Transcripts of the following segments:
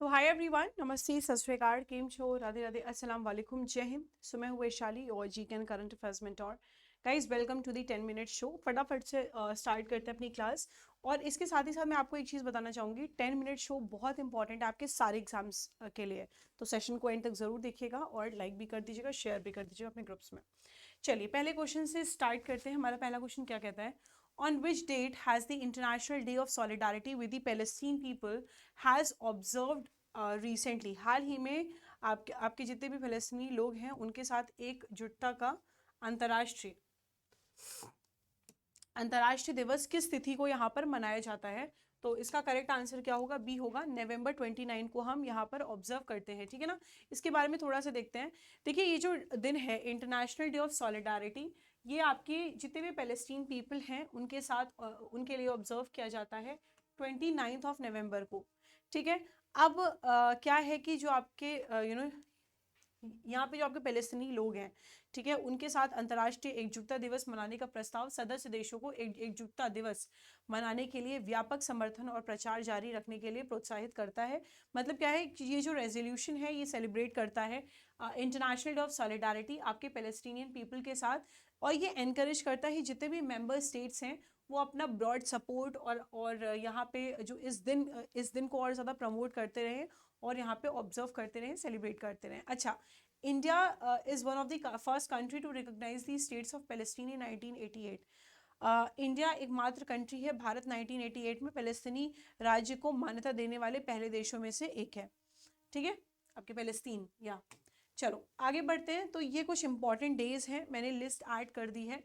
सो hi everyone, नमस्ते, सत श्री अकाल, केम छो, राधे राधे, अस्सलाम वालेकुम, जय हिंद। सो मैं हूँ वैशाली और जी कैन current affairs mentor. Guys, welcome to the 10 minute show. फटाफट से स्टार्ट करते हैं अपनी क्लास। और इसके साथ ही साथ मैं आपको एक चीज़ बताना चाहूँगी, 10 मिनट शो बहुत इंपॉर्टेंट है आपके सारे एग्जाम्स के लिए। तो सेशन को एंड तक ज़रूर देखिएगा और लाइक भी कर दीजिएगा, शेयर भी कर दीजिएगा अपने ग्रुप्स में। चलिए पहले क्वेश्चन से स्टार्ट करते हैं। हमारा पहला क्वेश्चन क्या कहता है? On which date has the international day of solidarity with the Palestine people has observed recently? हाल ही में आपके आपके जितने भी फ़लस्तीनी लोग हैं उनके साथ एकजुटता का अंतर्राष्ट्रीय अंतर्राष्ट्रीय दिवस किस तिथि को यहाँ पर मनाया जाता है? तो इसका करेक्ट आंसर क्या होगा? बी होगा। नवंबर 29 को हम यहाँ पर ऑब्जर्व करते हैं, ठीक है ना। इसके बारे में थोड़ा सा देखते हैं। देखिए, ये जो दिन है इंटरनेशनल डे ऑफ सॉलिडारिटी, ये आपके जितने भी पैलेस्टीन पीपल हैं उनके साथ उनके लिए ऑब्जर्व किया जाता है 29 नवंबर को, ठीक है। अब क्या है कि जो आपके यहाँ पे जो आपके पैलेस्तीनी लोग हैं, ठीक है, उनके साथ अंतर्राष्ट्रीय एकजुटता दिवस मनाने का प्रस्ताव सदस्य देशों को एकजुटता दिवस मनाने के लिए व्यापक समर्थन और प्रचार जारी रखने के लिए प्रोत्साहित करता है। मतलब क्या है कि ये जो रेजोल्यूशन है ये सेलिब्रेट करता है इंटरनेशनल डे ऑफ सॉलिडारिटी आपके पैलेस्टीनियन पीपल के साथ, और ये एनकरेज करता है जितने भी मेंबर स्टेट्स हैं वो अपना ब्रॉड सपोर्ट और यहाँ पे जो इस दिन को और ज़्यादा प्रमोट करते रहें और यहाँ पे ऑब्जर्व करते रहें, सेलिब्रेट करते रहें। अच्छा, India is one of the first country to recognize the states of Palestine in 1988। India एकमात्र कंट्री है, भारत 1988 में पैलेस्तीनी राज्य को मान्यता देने वाले पहले देशों में से एक है, ठीक है, आपके पैलेस्तीन। या चलो आगे बढ़ते हैं। तो ये कुछ इंपॉर्टेंट डेज हैं, मैंने लिस्ट ऐड कर दी है।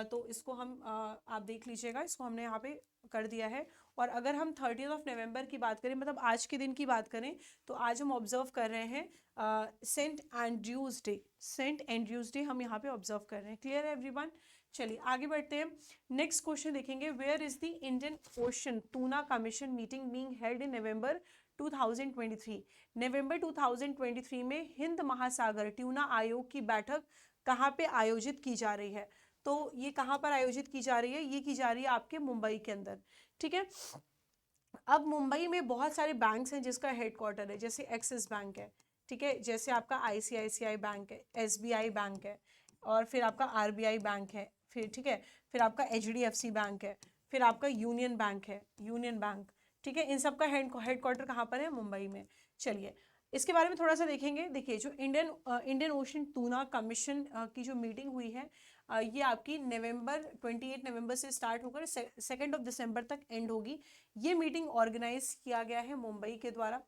तो इसको हम आप देख लीजिएगा, इसको हमने यहाँ पे कर दिया है। और अगर हम 30 नवंबर की बात करें, मतलब आज के दिन की बात करें, तो आज हम ऑब्जर्व कर रहे हैं Saint Andrew's Day. Saint Andrew's Day हम यहाँ पे ऑब्जर्व कर रहे हैं। क्लियर है एवरीवन? चलिए आगे बढ़ते हैं। नेक्स्ट क्वेश्चन देखेंगे, where is the Indian Ocean Tuna Commission meeting being held in November 2023? नवंबर 2023 में हिंद महासागर ट्यूना आयोग की बैठक कहाँ पे आयोजित की जा रही है? तो ये कहाँ पर आयोजित की जा रही है? ये की जा रही है आपके मुंबई के अंदर, ठीक है। अब मुंबई में बहुत सारे बैंक्स हैं जिसका हेडक्वार्टर है, जैसे एक्सिस बैंक है, ठीक है, जैसे आपका आईसीआईसीआई बैंक है, एसबीआई बैंक है, और फिर आपका आरबीआई बैंक है, फिर ठीक है, फिर आपका एचडीएफसी बैंक है, फिर आपका यूनियन बैंक है, यूनियन बैंक, ठीक है। इन सब का हेडक्वार्टर कहाँ पर है? मुंबई में। चलिए इसके बारे में थोड़ा सा देखेंगे। देखिए, जो इंडियन ओशन टूना कमीशन की जो मीटिंग हुई है, ये आपकी 28 नवंबर से स्टार्ट होकर 2 दिसंबर तक एंड होगी। ये मीटिंग ऑर्गेनाइज किया गया है मुंबई के द्वारा।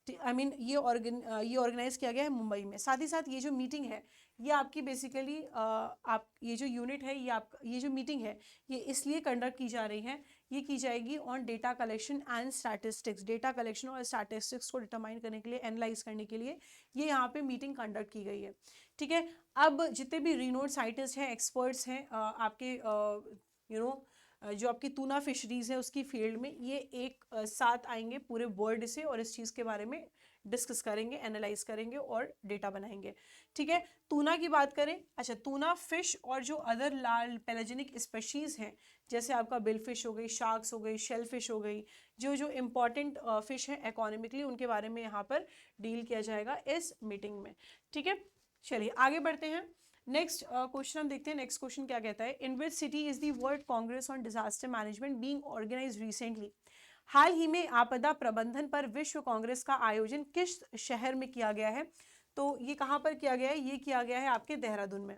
ये ऑर्गेनाइज किया गया है मुंबई में। साथ ही साथ ये जो मीटिंग है ये आपकी बेसिकली आप ये जो यूनिट है ये जो मीटिंग है ये इसलिए कंडक्ट की जा रही है, ये की जाएगी on data collection and statistics. Data collection और स्टैटिस्टिक्स को डिटरमाइन करने के लिए, एनालाइज करने के लिए ये यहाँ पे मीटिंग कंडक्ट की गई है, ठीक है। अब जितने भी रिनोड साइंटिस्ट हैं, एक्सपर्ट्स हैं आपके जो आपकी टूना फिशरीज है उसकी फील्ड में, ये एक साथ आएंगे पूरे वर्ल्ड से और इस चीज़ के बारे में डिस्कस करेंगे, एनालाइज करेंगे और डेटा बनाएंगे, ठीक है। टूना की बात करें, अच्छा, टूना फिश और जो अदर लाल पेलाजेनिक स्पेशीज हैं, जैसे आपका बिल फिश हो गई, शार्क्स हो गई, शेल फिश हो गई, जो जो इंपॉर्टेंट फिश हैं इकोनॉमिकली, उनके बारे में यहाँ पर डील किया जाएगा इस मीटिंग में, ठीक है। चलिए आगे बढ़ते हैं। नेक्स्ट क्वेश्चन हम देखते हैं। नेक्स्ट क्वेश्चन क्या कहता है? In which city is the World Congress on Disaster Management being organised recently? हाल ही में आपदा प्रबंधन पर विश्व कांग्रेस का आयोजन किस शहर में किया गया है? तो ये कहाँ पर किया गया है? ये किया गया है आपके देहरादून में,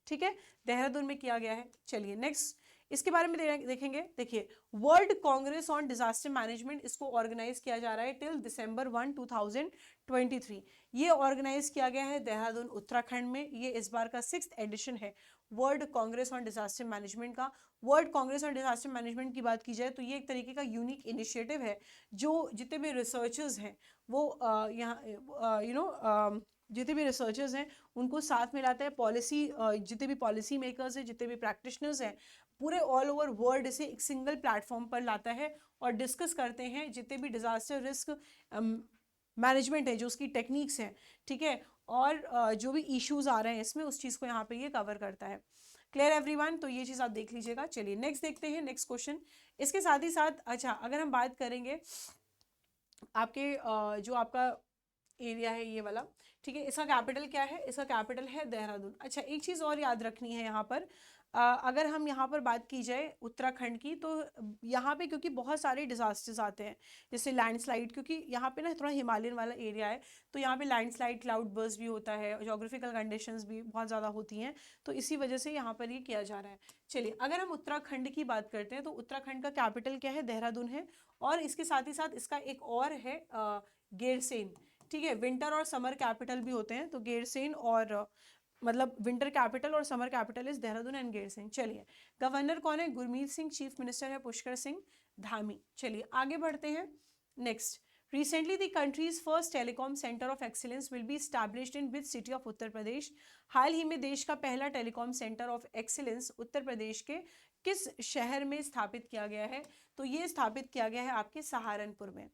ठीक है, देहरादून में किया गया है। चलिए नेक्स्ट इसके बारे में देखेंगे। देखिए, world Congress on Disaster management, इसको ऑर्गेनाइज किया जा रहा है टिल दिसंबर 1, 2023। ये ऑर्गेनाइज किया गया है देहरादून उत्तराखंड में। ये इस बार का 6th एडिशन है World Congress on Disaster Management का। World Congress on Disaster Management की बात की जाए तो ये एक तरीके का यूनिक इनिशिएटिव है, जो जितने भी रिसर्चर्स हैं वो यहाँ जितने भी रिसर्चर्स हैं उनको साथ में लाता है। जितने भी पॉलिसी मेकर्स हैं, जितने भी प्रैक्टिशनर्स हैं, पूरे ऑल ओवर वर्ल्ड से एक सिंगल प्लेटफॉर्म पर लाता है और डिस्कस करते हैं जितने भी डिजास्टर रिस्क मैनेजमेंट है, जो उसकी टेक्निक्स हैं, ठीक है, और जो भी इश्यूज आ रहे हैं इसमें, उस चीज़ को यहाँ पे ये कवर करता है। Clear everyone? तो ये चीज़ आप देख लीजिएगा। चलिए नेक्स्ट देखते हैं, नेक्स्ट क्वेश्चन। इसके साथ ही साथ अच्छा, अगर हम बात करेंगे आपके जो आपका एरिया है ये वाला, ठीक है, इसका कैपिटल क्या है? इसका कैपिटल है देहरादून। अच्छा, एक चीज़ और याद रखनी है यहाँ पर, अगर हम यहाँ पर बात की जाए उत्तराखंड की, तो यहाँ पे क्योंकि बहुत सारे डिजास्टर्स आते हैं, जैसे लैंडस्लाइड, क्योंकि यहाँ पे ना थोड़ा हिमालयन वाला एरिया है, तो यहाँ पे लैंडस्लाइड, क्लाउड बर्स्ट भी होता है, जोग्राफिकल कंडीशंस भी बहुत ज़्यादा होती हैं, तो इसी वजह से यहाँ पर ये किया जा रहा है। चलिए, अगर हम उत्तराखंड की बात करते हैं तो उत्तराखंड का कैपिटल क्या है? देहरादून है। और इसके साथ ही साथ इसका एक और है गैरसेन, ठीक है, विंटर और समर कैपिटल भी होते हैं, तो गैरसेन और मतलब विंटर कैपिटल और summer capital is Dehradun and Gairsain. चलिए, गवर्नर कौन है? गुरमीत सिंह। चीफ मिनिस्टर है पुष्कर सिंह धामी। चलिए आगे बढ़ते हैं। Next, recently the country's first telecom center of excellence will be established in which city of Uttar Pradesh? हाल ही में देश का पहला telecom centre of excellence Uttar Pradesh के किस शहर में स्थापित किया गया है? तो ये स्थापित किया गया है आपके सहारनपुर में,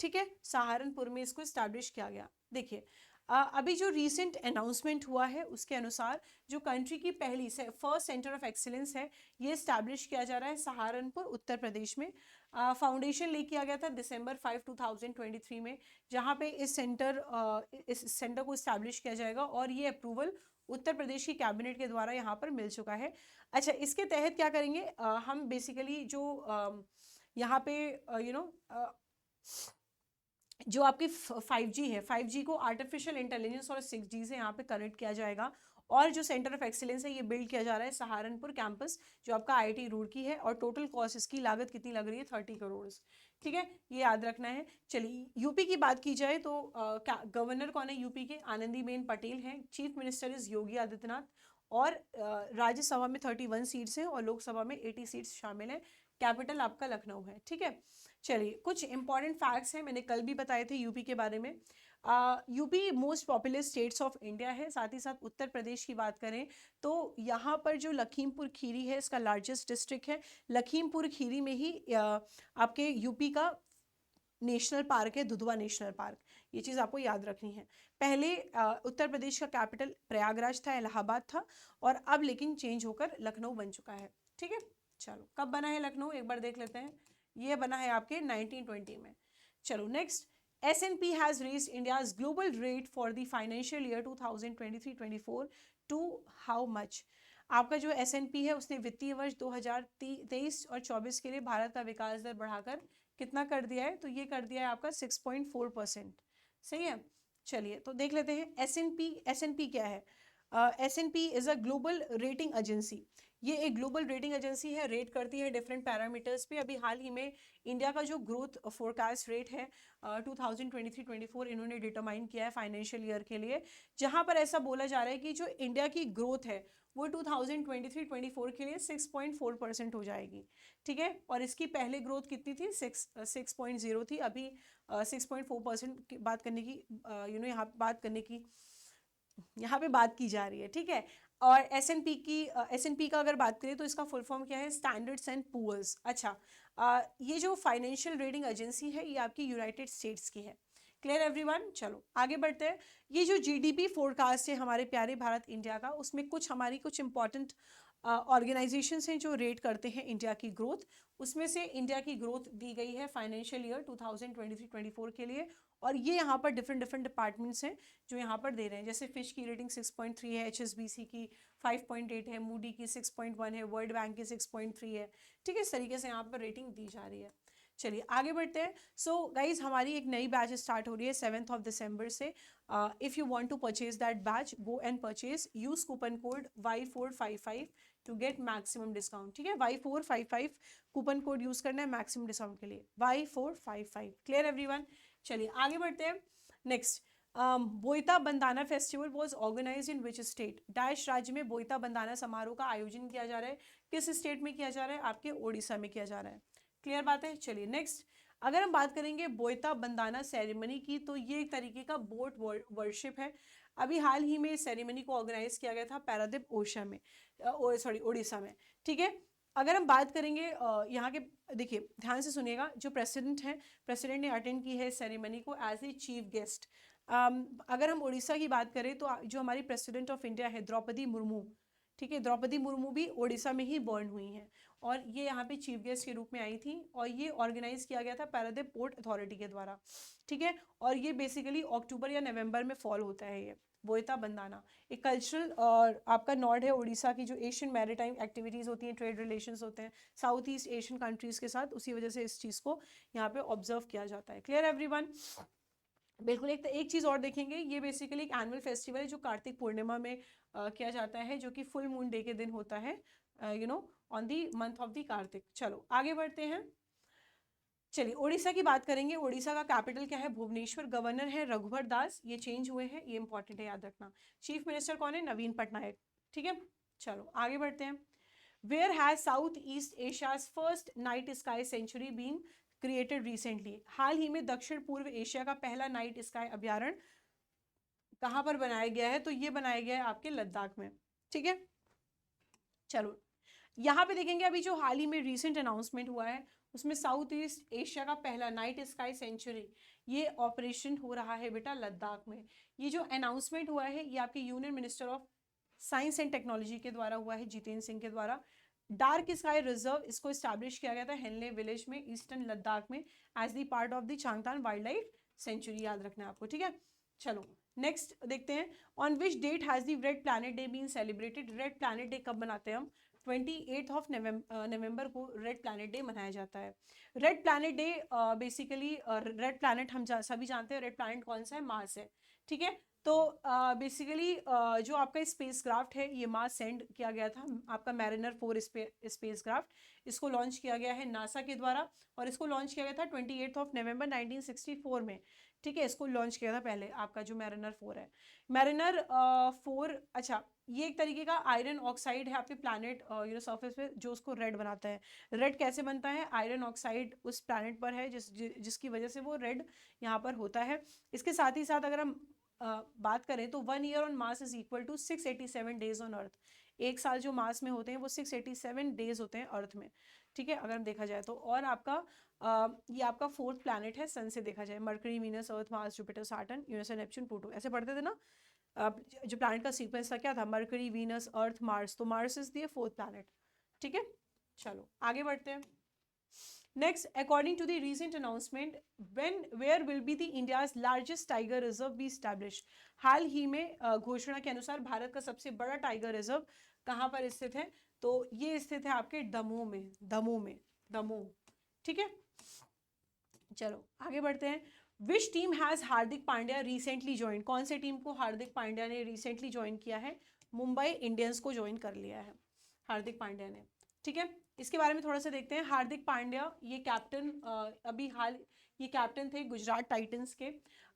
ठीक है, सहारनपुर में इसको स्टैब्लिश किया गया। देखिए, अभी जो रीसेंट अनाउंसमेंट हुआ है उसके अनुसार जो कंट्री की पहली से फर्स्ट सेंटर ऑफ एक्सीलेंस है ये स्टैब्लिश किया जा रहा है सहारनपुर उत्तर प्रदेश में। फाउंडेशन ले किया गया था दिसंबर 5 2023 में, जहाँ पे इस सेंटर को स्टैब्लिश किया जाएगा, और ये अप्रूवल उत्तर प्रदेश की कैबिनेट के द्वारा यहाँ पर मिल चुका है। अच्छा, इसके तहत क्या करेंगे? हम बेसिकली जो यहाँ पे जो आपकी 5G है, 5G को आर्टिफिशियल इंटेलिजेंस और 6G से यहाँ पे कनेक्ट किया जाएगा, और जो सेंटर ऑफ एक्सीलेंस है ये बिल्ड किया जा रहा है सहारनपुर कैंपस, जो आपका IIT रुड़की है, और टोटल कॉस्ट इसकी लागत कितनी लग रही है? 30 करोड़। ठीक है, ये याद रखना है। चलिए, यूपी की बात की जाए तो गवर्नर कौन है यूपी के? आनंदीबेन पटेल हैं। Chief minister is Yogi Adityanath, और राज्यसभा में 31 सीट्स हैं और लोकसभा में 80 सीट्स शामिल हैं। कैपिटल आपका लखनऊ है, ठीक है। चलिए, कुछ इंपॉर्टेंट फैक्ट्स हैं, मैंने कल भी बताए थे यूपी के बारे में। UP most populous states of India है। साथ ही साथ उत्तर प्रदेश की बात करें तो यहाँ पर जो लखीमपुर खीरी है इसका लार्जेस्ट डिस्ट्रिक्ट है। लखीमपुर खीरी में ही आपके यूपी का नेशनल पार्क है, दुधवा नेशनल पार्क। ये चीज़ आपको याद रखनी है। पहले उत्तर प्रदेश का कैपिटल प्रयागराज था, इलाहाबाद था, और अब लेकिन चेंज होकर लखनऊ बन चुका है, ठीक है। चलो, कब बना है लखनऊ एक बार देख लेते हैं। ये बना है आपके 1920 में। चलो next, S&P has raised India's global rate for the financial year 2023-24 to how much? आपका जो S&P है उसने वित्तीय वर्ष 2023 और 24 के लिए भारत का विकास दर बढ़ाकर कितना कर दिया है? तो ये कर दिया है आपका 6.4%। सही है। चलिए, तो देख लेते हैं S&P क्या है। S&P is a global rating agency. ये एक ग्लोबल रेटिंग एजेंसी है, रेट करती है डिफरेंट पैरामीटर्स पे। अभी हाल ही में इंडिया का जो ग्रोथ फोरकास्ट रेट है 2023-24 इन्होंने डिटरमाइन किया है फाइनेंशियल ईयर के लिए, जहां पर ऐसा बोला जा रहा है कि जो इंडिया की ग्रोथ है वो 2023-24 के लिए 6.4% हो जाएगी, ठीक है। और इसकी पहले ग्रोथ कितनी थी? 6.0 थी। अभी 6.4% की बात करने की यहाँ पे बात की जा रही है, ठीक है। और S&P का अगर बात करें तो इसका फुल फॉर्म क्या है? Standards and Poor's. अच्छा, ये जो फाइनेंशियल रेटिंग एजेंसी है ये आपकी यूनाइटेड स्टेट्स की है। Clear everyone? चलो आगे बढ़ते हैं। ये जो GDP फोरकास्ट है हमारे प्यारे भारत इंडिया का, उसमें कुछ इंपॉर्टेंट ऑर्गेनाइजेशंस हैं जो रेट करते हैं इंडिया की ग्रोथ। उसमें से इंडिया की ग्रोथ दी गई है फाइनेंशियल ईयर 2023-24 के लिए, और ये यहाँ पर डिफरेंट डिपार्टमेंट्स हैं जो यहाँ पर दे रहे हैं। जैसे फिश की रेटिंग 6.3 है, HSBC की 5.8 है, मूडी की 6.1 है, वर्ल्ड बैंक की 6.3 है, ठीक है। इस तरीके से यहाँ पर रेटिंग दी जा रही है। चलिए आगे बढ़ते हैं। सो गाइज, हमारी एक नई बैच स्टार्ट हो रही है 7th of December से। If you want to purchase that batch, go and purchase, use coupon code Y455 to get maximum discount, ठीक है। Y455 कूपन कोड यूज करना है मैक्सिमम डिस्काउंट के लिए, Y455। Clear everyone? चलिए आगे बढ़ते हैं। Next, Boita Bandana festival was organise in which state? Dash राज्य में बोईता बंदाना समारोह का आयोजन किया जा रहा है। किस स्टेट में किया जा रहा है? आपके ओडिशा में किया जा रहा है। क्लियर बात है? चलिए नेक्स्ट, अगर हम बात करेंगे बोईता बंदाना सेरेमनी की, तो ये एक तरीके का बोट वर्शिप है। अभी हाल ही में इस सेरेमनी को ऑर्गेनाइज किया गया था पैरादीप ओडिशा में, ठीक है। अगर हम बात करेंगे यहाँ के, देखिए ध्यान से सुनिएगा, जो प्रेसिडेंट ने अटेंड की है इस सेरेमनी को एज ए चीफ गेस्ट। अगर हम उड़ीसा की बात करें तो जो हमारी प्रेसिडेंट ऑफ इंडिया है द्रौपदी मुर्मू, ठीक है, द्रौपदी मुर्मू भी ओडिशा में ही बॉर्न हुई हैं और ये यहाँ पे चीफ गेस्ट के रूप में आई थी और ये ऑर्गेनाइज किया गया था पारादीप पोर्ट अथॉरिटी के द्वारा। ठीक है, और ये बेसिकली अक्टूबर या नवंबर में फॉल होता है। ये बोयता बंदाना एक कल्चरल और आपका नॉर्ड है उड़ीसा की, जो एशियन मैरीटाइम एक्टिविटीज़ होती हैं, ट्रेड रिलेशंस होते हैं साउथ ईस्ट एशियन कंट्रीज़ के साथ, उसी वजह से इस चीज़ को यहाँ पे ऑब्जर्व किया जाता है। Clear everyone? बिल्कुल। एक चीज़ और देखेंगे, ये बेसिकली एक एनुअल फेस्टिवल है जो कार्तिक पूर्णिमा में किया जाता है, जो कि फुल मून डे के दिन होता है, on the month of the Kartik. चलो आगे बढ़ते हैं। चलिए उड़ीसा की बात करेंगे। उड़ीसा का कैपिटल क्या है? भुवनेश्वर। गवर्नर है रघुवर दास, ये चेंज हुए हैं, ये इंपॉर्टेंट है, याद रखना। चीफ मिनिस्टर कौन है? नवीन पटनायक। ठीक है, चलो आगे बढ़ते हैं। Where has South East Asia's first night sky sanctuary been created recently? हाल ही में दक्षिण पूर्व एशिया का पहला नाइट स्काई अभ्यारण्य कहाँ पर बनाया गया है? तो ये बनाया गया है आपके लद्दाख में। ठीक है, चलो यहाँ पे देखेंगे अभी जो हाल ही में रिसेंट अनाउंसमेंट हुआ है उसमें साउथ ईस्ट एशिया का पहला नाइट स्काई सेंचुरी ये ऑपरेशन हो रहा है बेटा लद्दाख में। ये जो अनाउंसमेंट हुआ है ये आपके union minister of science and technology के द्वारा हुआ है, जितेंद्र सिंह के द्वारा। डार्क स्काई रिजर्व इसको स्टैब्लिश किया गया था हेनले विलेज में ईस्टर्न लद्दाख में as the part of the Changthang wildlife sanctuary, याद रखना है आपको। ठीक है, चलो नेक्स्ट देखते हैं। On which date has the red planet day been celebrated? Red planet day कब मनाते हैं हम? 28 ऑफ नवंबर को रेड प्लैनेट डे मनाया जाता है। Red planet day basically red planet हम सभी जानते हैं रेड प्लैनेट कौन सा है? मार्स है। ठीक है, तो बेसिकली जो आपका स्पेस क्राफ्ट है ये मार्स सेंड किया गया था, आपका मैरिनर 4 स्पेस क्राफ्ट, इसको लॉन्च किया गया है नासा के द्वारा और इसको लॉन्च किया गया था 28 ऑफ नवंबर 1964 में। ठीक है, इसको लॉन्च किया था पहले आपका जो मैरिनर 4 है। मैरिनर 4, अच्छा ये एक तरीके का आयरन ऑक्साइड है आपके प्लैनेट सरफेस पे जो उसको रेड बनाता है। रेड कैसे बनता है? आयरन ऑक्साइड उस प्लैनेट पर है जिसकी वजह से वो रेड यहाँ पर होता है। इसके साथ ही साथ अगर हम बात करें तो 1 year on Mars is equal to 687 days on Earth. एक साल जो मार्स में होते हैं वो 687 डेज होते हैं अर्थ में। ठीक है, अगर हम देखा जाए तो। और आपका ये आपका 4th प्लैनेट है सन से देखा जाए। Mercury, Venus, Earth, Mars, Jupiter, Saturn, Uranus, Neptune, Pluto, ऐसे पढ़ते थे ना। जो प्लैनेट का सीक्वेंस था क्या था? मरकरी, वीनस, अर्थ, मार्स, तो Mars is the 4th planet. ठीक है, चलो आगे बढ़ते हैं। Next, according to the recent announcement, where will be the India's largest tiger reserve be established? हाल ही में घोषणा के अनुसार भारत का सबसे बड़ा टाइगर रिजर्व कहाँ पर स्थित है? तो ये स्थित है आपके दमोह में। दमोह। ठीक है, चलो आगे बढ़ते हैं। Which team has Hardik Pandya recently join? कौन से टीम को हार्दिक पांड्या ने रिसेंटली ज्वाइन किया है? मुंबई इंडियंस को ज्वाइन कर लिया है हार्दिक पांड्या ने। ठीक है, इसके बारे में थोड़ा सा देखते हैं। हार्दिक पांड्या ये कैप्टन ये कैप्टन थे गुजरात टाइटंस के।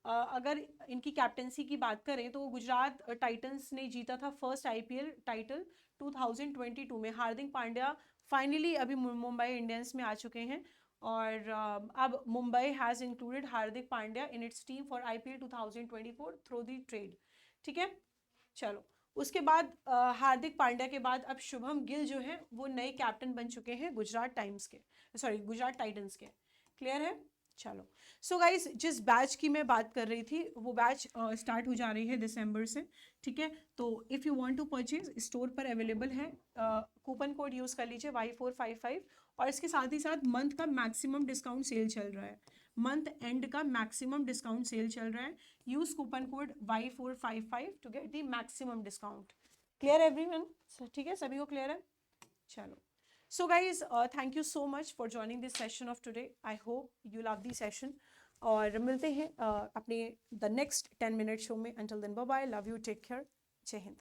अगर इनकी कैप्टनसी की बात करें तो गुजरात टाइटंस ने जीता था फर्स्ट आईपीएल टाइटल 2022 में। हार्दिक पांड्या फाइनली अभी मुंबई इंडियंस में आ चुके हैं और अब Mumbai has included Hardik Pandya in its team for IPL 2024 through the trade. ठीक है, चलो उसके बाद हार्दिक पांड्या के बाद अब शुभम गिल जो हैं वो नए कैप्टन बन चुके हैं गुजरात टाइटंस के। क्लियर है? चलो सो गाइस, जिस बैच की मैं बात कर रही थी वो बैच स्टार्ट हो जा रही है दिसंबर से। ठीक है, तो if you want to purchase store पर अवेलेबल है, कूपन कोड यूज़ कर लीजिए Y455 और इसके साथ ही साथ मंथ का मैक्सिमम डिस्काउंट सेल चल रहा है। मंथ एंड का मैक्सिमम डिस्काउंट सेल चल रहा है। Use coupon code Y455 to get the maximum discount. Clear everyone? ठीक है, सभी को क्लियर है? चलो so guys, thank you so much for joining this session of today. I hope you love the session और मिलते हैं अपने द नेक्स्ट 10 मिनट शो में। Until then bye bye, love you, take care, जय हिंद।